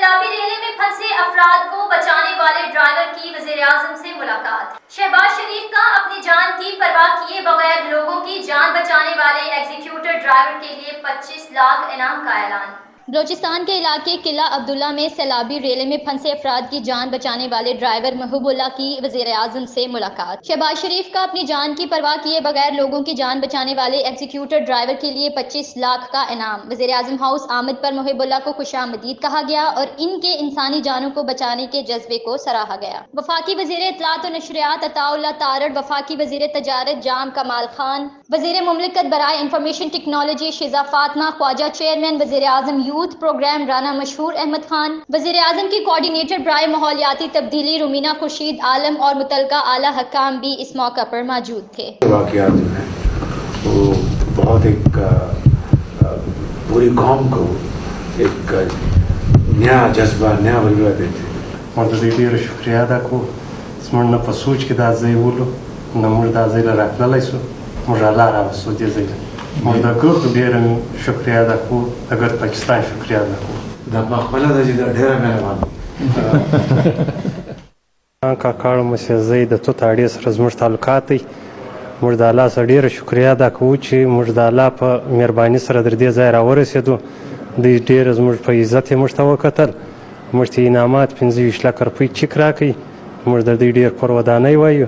سیلابی ریلے میں پھنسے افراد کو بچانے والے ڈرائیور کی وزیر اعظم سے ملاقات۔ شہباز شریف کا اپنی جان کی پرواہ کیے بغیر لوگوں کی جان بچانے والے ایگزیکیوٹر ڈرائیور کے لیے 25 لاکھ انعام کا اعلان۔ بلوچستان کے علاقے قلعہ عبداللہ میں سیلابی ریلے میں پھنسے افراد کی جان بچانے والے ڈرائیور محبوب اللہ کی وزیر اعظم سے ملاقات۔ شہباز شریف کا اپنی جان کی پرواہ کیے بغیر لوگوں کی جان بچانے والے ایگزیکیوٹر ڈرائیور کے لیے 25 لاکھ کا انعام۔ وزیر اعظم ہاؤس آمد پر محب اللہ کو خوش آمدید کہا گیا اور ان کے انسانی جانوں کو بچانے کے جذبے کو سراہا گیا۔ وفاقی وزیر اطلاعات و نشریات عطاء اللہ تارڑ، وفاقی وزیر تجارت جام کمال خان، وزیر مملکت برائے انفارمیشن ٹیکنالوجی شیزہ فاطمہ، خواجہ چیئرمین وزیر اعظم یوتھ پروگرام رانا مشہور احمد خان، وزیر اعظم کی کوآرڈینیٹر برائے ماحولیاتی تبدیلی رومینہ خورشید عالم اور متعلقہ اعلیٰ حکام بھی اس موقع پر موجود تھے۔ واقعات جو ہیں وہ بہت ایک پوری قوم کو ایک نیا جذبہ، نیا ولولہ دیتے ہیں۔ مردی ډیر شکریہ ادا کو زموږ نه په سوچ کې دا ځای ولو نه موږ دا ځای راتللی سو موږ الله راوستو دې ځای موږ د ګردو ډیر شکریہ ادا کو د ګرد پاکستان شکریہ ادا کو دا په خپله ده چې دا ډېره مهرباني کاکاړو مسیزۍ د توت اړې سره زموږ تعلقات دی موږ د الله سره ډېره شکریہ ادا کوو چې موږ د الله په مهرباني سره تر دې ځای راورسېدو دوی ډېره زموږ په عزت یې موږ ته وکتل موږ ته انعامات 25 لک روپۍ چیک راکړي موږ د دوی ډېر کور ودانۍ وایو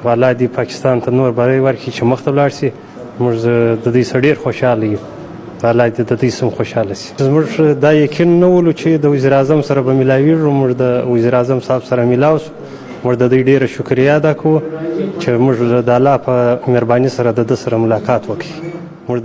والله دې پاکستان ته نور بری ورکړي چې مخ ته ولاړ شي موږ د دوی سره ډېر خوشحاله یو والله دې د دوی سم خوشحاله شي زموږ دا یقین نه ولو چې د وزیر اعظم سره به میلاویږو موږ د وزیر اعظم صاحب سره میلاو شو موږ د دوی ډېره شکریہ ادا کوو چې موږ د الله په مهرباني سره د ده سره ملاقات وکړي موږ